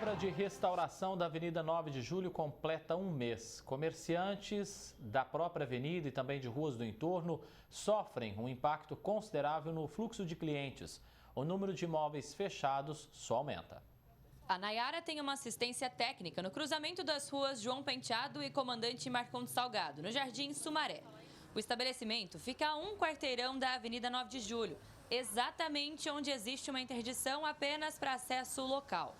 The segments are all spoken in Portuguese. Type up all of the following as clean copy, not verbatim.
obra de restauração da Avenida 9 de Julho completa um mês. Comerciantes da própria avenida e também de ruas do entorno sofrem um impacto considerável no fluxo de clientes. O número de imóveis fechados só aumenta. A Nayara tem uma assistência técnica no cruzamento das ruas João Penteado e Comandante Marcondes Salgado, no Jardim Sumaré. O estabelecimento fica a um quarteirão da Avenida 9 de Julho, exatamente onde existe uma interdição apenas para acesso local.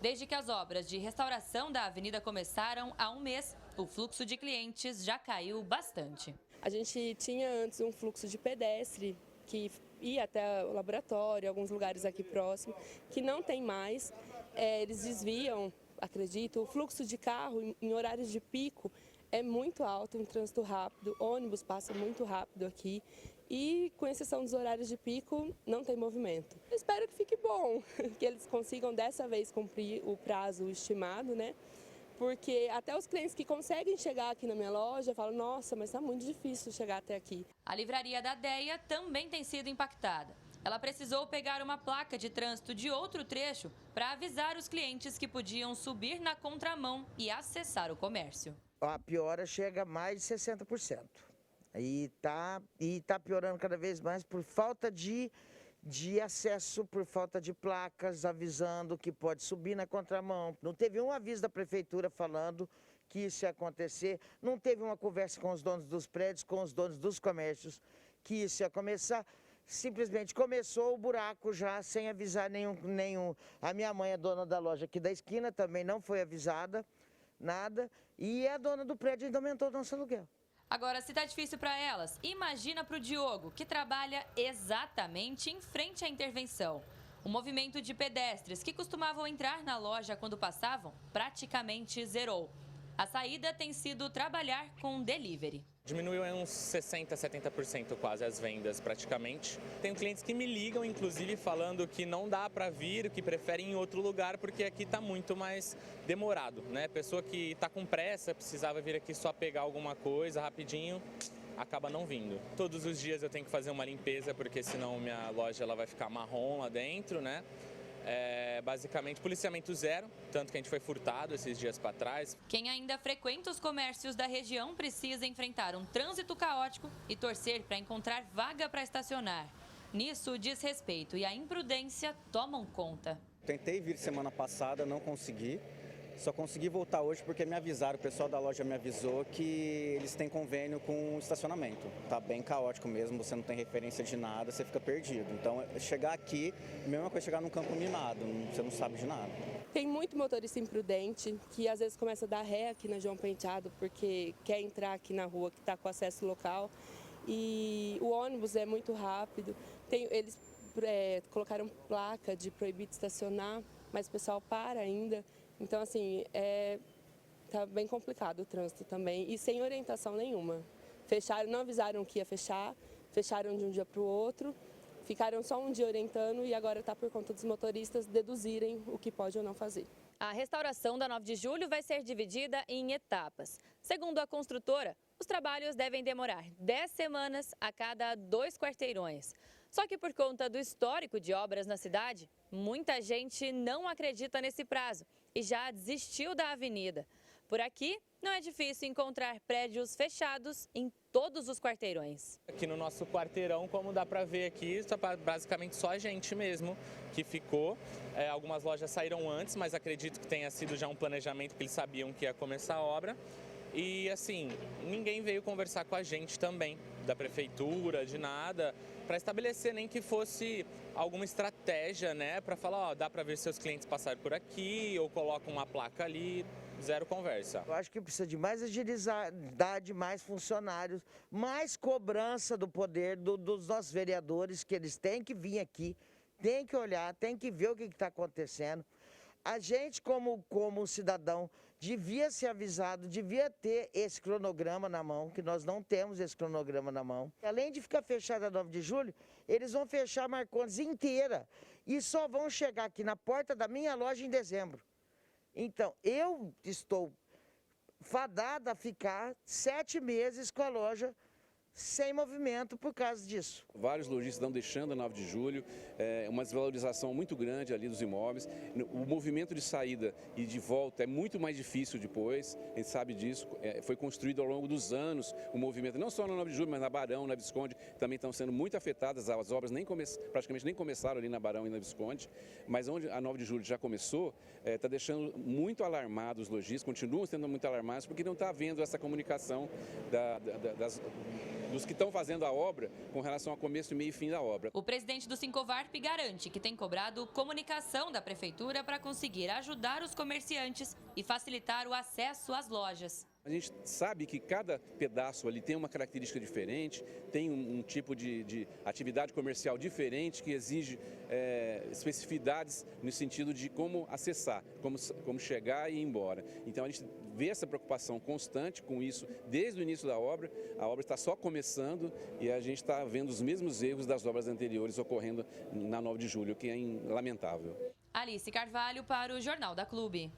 Desde que as obras de restauração da avenida começaram há um mês, o fluxo de clientes já caiu bastante. A gente tinha antes um fluxo de pedestre que ia até o laboratório, alguns lugares aqui próximos, que não tem mais. Eles desviam, acredito, o fluxo de carro em horários de pico é muito alto, um trânsito rápido, ônibus passa muito rápido aqui. E, com exceção dos horários de pico, não tem movimento. Eu espero que fique bom, que eles consigam dessa vez cumprir o prazo estimado, né? Porque até os clientes que conseguem chegar aqui na minha loja falam, nossa, mas está muito difícil chegar até aqui. A livraria da Deia também tem sido impactada. Ela precisou pegar uma placa de trânsito de outro trecho para avisar os clientes que podiam subir na contramão e acessar o comércio. A piora chega a mais de 60%. E tá piorando cada vez mais por falta de acesso, por falta de placas avisando que pode subir na contramão. Não teve um aviso da prefeitura falando que isso ia acontecer, não teve uma conversa com os donos dos prédios, com os donos dos comércios, que isso ia começar. Simplesmente começou o buraco já sem avisar nenhum. A minha mãe é dona da loja aqui da esquina, também não foi avisada, nada. E a dona do prédio ainda aumentou o nosso aluguel. Agora, se tá difícil para elas, imagina para o Diogo, que trabalha exatamente em frente à intervenção. O movimento de pedestres que costumavam entrar na loja quando passavam praticamente zerou. A saída tem sido trabalhar com delivery. Diminuiu em uns 60%, 70% quase as vendas, praticamente. Tenho clientes que me ligam, inclusive, falando que não dá para vir, que preferem ir em outro lugar, porque aqui está muito mais demorado, né? Pessoa que está com pressa, precisava vir aqui só pegar alguma coisa rapidinho, acaba não vindo. Todos os dias eu tenho que fazer uma limpeza, porque senão minha loja ela vai ficar marrom lá dentro, né? Basicamente policiamento zero, tanto que a gente foi furtado esses dias para trás. Quem ainda frequenta os comércios da região precisa enfrentar um trânsito caótico e torcer para encontrar vaga para estacionar. Nisso, o desrespeito e a imprudência tomam conta. Tentei vir semana passada, não consegui. Só consegui voltar hoje porque me avisaram, o pessoal da loja me avisou que eles têm convênio com o estacionamento. Tá bem caótico mesmo, você não tem referência de nada, você fica perdido. Então, chegar aqui, a mesma coisa chegar num campo minado, você não sabe de nada. Tem muito motorista imprudente que às vezes começa a dar ré aqui na João Penteado porque quer entrar aqui na rua que está com acesso local. E o ônibus é muito rápido. Eles colocaram placa de proibido estacionar, mas o pessoal para ainda. Então, assim, tá bem complicado o trânsito também e sem orientação nenhuma. Fecharam, não avisaram que ia fechar, fecharam de um dia para o outro, ficaram só um dia orientando e agora está por conta dos motoristas deduzirem o que pode ou não fazer. A restauração da 9 de julho vai ser dividida em etapas. Segundo a construtora, os trabalhos devem demorar 10 semanas a cada 2 quarteirões. Só que por conta do histórico de obras na cidade, muita gente não acredita nesse prazo e já desistiu da avenida. Por aqui, não é difícil encontrar prédios fechados em todos os quarteirões. Aqui no nosso quarteirão, como dá para ver aqui, está basicamente só a gente mesmo que ficou. Algumas lojas saíram antes, mas acredito que tenha sido já um planejamento que eles sabiam que ia começar a obra. E assim, ninguém veio conversar com a gente também, da prefeitura, de nada, para estabelecer nem que fosse alguma estratégia, né, para falar, ó, dá para ver seus clientes passarem por aqui, ou coloca uma placa ali, zero conversa. Eu acho que precisa de mais agilidade, mais funcionários, mais cobrança do poder dos nossos vereadores, que eles têm que vir aqui, têm que olhar, têm que ver o que está acontecendo. A gente, como cidadão, devia ser avisado, devia ter esse cronograma na mão, que nós não temos esse cronograma na mão. Além de ficar fechada a 9 de julho, eles vão fechar a Marcondes inteira e só vão chegar aqui na porta da minha loja em dezembro. Então, eu estou fadada a ficar 7 meses com a loja sem movimento por causa disso. Vários lojistas estão deixando a 9 de julho, uma desvalorização muito grande ali dos imóveis. O movimento de saída e de volta é muito mais difícil depois, a gente sabe disso. Foi construído ao longo dos anos o movimento, não só na 9 de julho, mas na Barão, na Visconde, também estão sendo muito afetadas. As obras praticamente nem começaram ali na Barão e na Visconde, mas onde a 9 de julho já começou, está deixando muito alarmados os lojistas, continuam sendo muito alarmados, porque não está havendo essa comunicação dos que estão fazendo a obra com relação ao começo, meio e fim da obra. O presidente do Sincovarp garante que tem cobrado comunicação da prefeitura para conseguir ajudar os comerciantes e facilitar o acesso às lojas. A gente sabe que cada pedaço ali tem uma característica diferente, tem um tipo de atividade comercial diferente que exige especificidades no sentido de como acessar, como chegar e ir embora. Então a gente vê essa preocupação constante com isso desde o início da obra. A obra está só começando e a gente está vendo os mesmos erros das obras anteriores ocorrendo na 9 de julho, o que é lamentável. Alice Carvalho para o Jornal da Clube.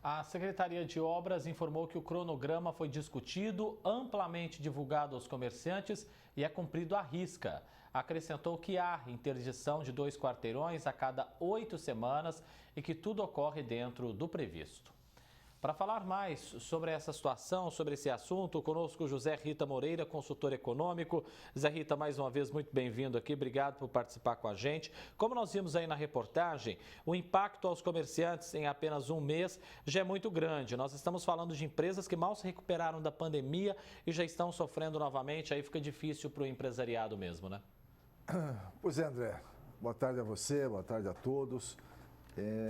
A Secretaria de Obras informou que o cronograma foi discutido, amplamente divulgado aos comerciantes e é cumprido à risca. Acrescentou que há interdição de 2 quarteirões a cada 8 semanas e que tudo ocorre dentro do previsto. Para falar mais sobre essa situação, sobre esse assunto, conosco José Rita Moreira, consultor econômico. José Rita, mais uma vez, muito bem-vindo aqui, obrigado por participar com a gente. Como nós vimos aí na reportagem, o impacto aos comerciantes em apenas um mês já é muito grande. Nós estamos falando de empresas que mal se recuperaram da pandemia e já estão sofrendo novamente, aí fica difícil para o empresariado mesmo, né? Pois é, André. Boa tarde a você, boa tarde a todos.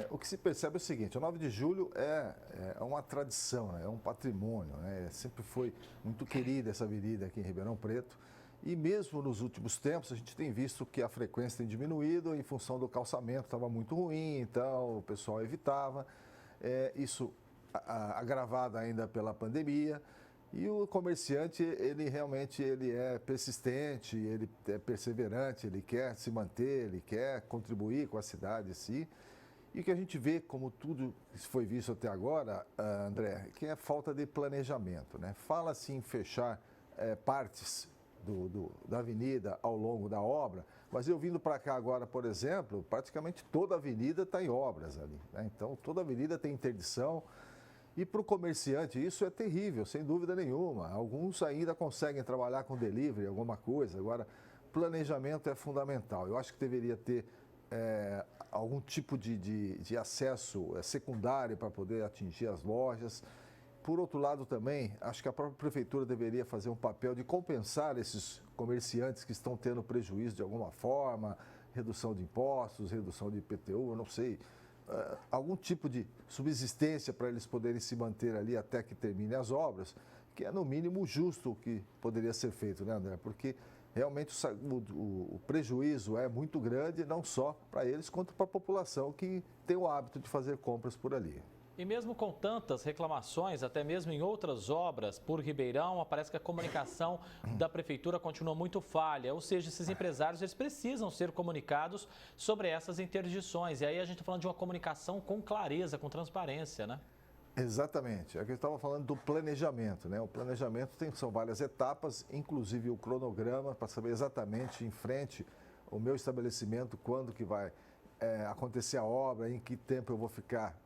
O que se percebe é o seguinte, o 9 de julho é uma tradição, né? É um patrimônio, né? Sempre foi muito querida essa avenida aqui em Ribeirão Preto e mesmo nos últimos tempos a gente tem visto que a frequência tem diminuído em função do calçamento, estava muito ruim, então o pessoal evitava, isso agravado ainda pela pandemia. E o comerciante, ele realmente é persistente, ele é perseverante, ele quer se manter, ele quer contribuir com a cidade em si. E o que a gente vê, como tudo que foi visto até agora, André, que é falta de planejamento, né? Fala-se em fechar partes da avenida ao longo da obra, mas eu vindo para cá agora, por exemplo, praticamente toda a avenida está em obras ali, né? Então, toda a avenida tem interdição. E para o comerciante isso é terrível, sem dúvida nenhuma. Alguns ainda conseguem trabalhar com delivery, alguma coisa. Agora, planejamento é fundamental. Eu acho que deveria ter algum tipo de acesso secundário para poder atingir as lojas. Por outro lado também, acho que a própria prefeitura deveria fazer um papel de compensar esses comerciantes que estão tendo prejuízo de alguma forma, redução de impostos, redução de IPTU, eu não sei, algum tipo de subsistência para eles poderem se manter ali até que termine as obras, que é no mínimo justo o que poderia ser feito, né, André? Porque realmente o prejuízo é muito grande, não só para eles, quanto para a população que tem o hábito de fazer compras por ali. E mesmo com tantas reclamações, até mesmo em outras obras por Ribeirão, parece que a comunicação da prefeitura continua muito falha. Ou seja, esses empresários eles precisam ser comunicados sobre essas interdições. E aí a gente está falando de uma comunicação com clareza, com transparência, né? Exatamente. Aqui eu estava falando do planejamento, né? O planejamento são várias etapas, inclusive o cronograma, para saber exatamente em frente o meu estabelecimento, quando que vai acontecer a obra, em que tempo eu vou ficar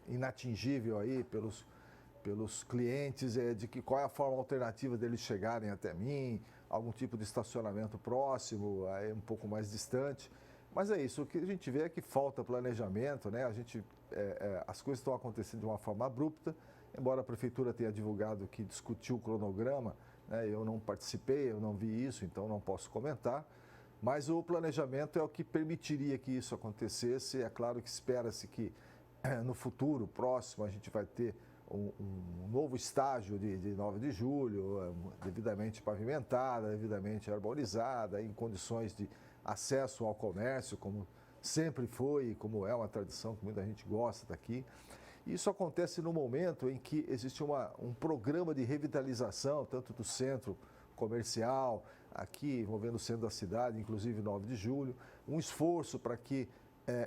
inatingível aí pelos clientes, de que qual é a forma alternativa deles chegarem até mim, algum tipo de estacionamento próximo, aí um pouco mais distante. Mas é isso, o que a gente vê é que falta planejamento, né? As coisas estão acontecendo de uma forma abrupta, embora a prefeitura tenha divulgado que discutiu o cronograma, né? Eu não participei, eu não vi isso, então não posso comentar. Mas o planejamento é o que permitiria que isso acontecesse. É claro que espera-se que no futuro próximo a gente vai ter um novo estágio de 9 de julho, devidamente pavimentada, devidamente arborizada, em condições de acesso ao comércio, como sempre foi e como é uma tradição que muita gente gosta daqui. Isso acontece no momento em que existe um programa de revitalização, tanto do centro comercial, aqui envolvendo o centro da cidade, inclusive 9 de julho, um esforço para que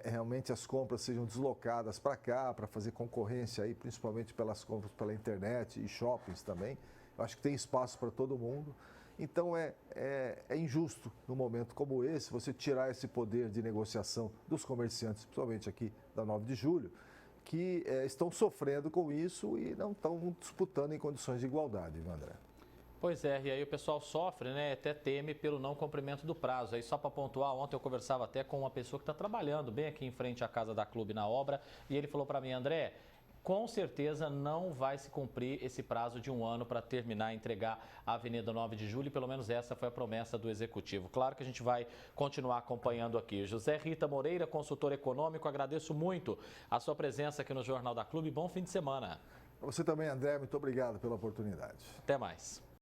realmente as compras sejam deslocadas para cá, para fazer concorrência aí, principalmente pelas compras pela internet e shoppings também. Eu acho que tem espaço para todo mundo. Então é injusto, num momento como esse, você tirar esse poder de negociação dos comerciantes, principalmente aqui da 9 de julho, que estão sofrendo com isso e não estão disputando em condições de igualdade, viu, André? Pois é, e aí o pessoal sofre, né? Até teme pelo não cumprimento do prazo. Aí só para pontuar, ontem eu conversava até com uma pessoa que está trabalhando bem aqui em frente à casa da Clube na obra, e ele falou para mim, André, com certeza não vai se cumprir esse prazo de 1 ano para terminar e entregar a Avenida 9 de Julho, e pelo menos essa foi a promessa do Executivo. Claro que a gente vai continuar acompanhando aqui. José Rita Moreira, consultor econômico, agradeço muito a sua presença aqui no Jornal da Clube. Bom fim de semana. Você também, André, muito obrigado pela oportunidade. Até mais.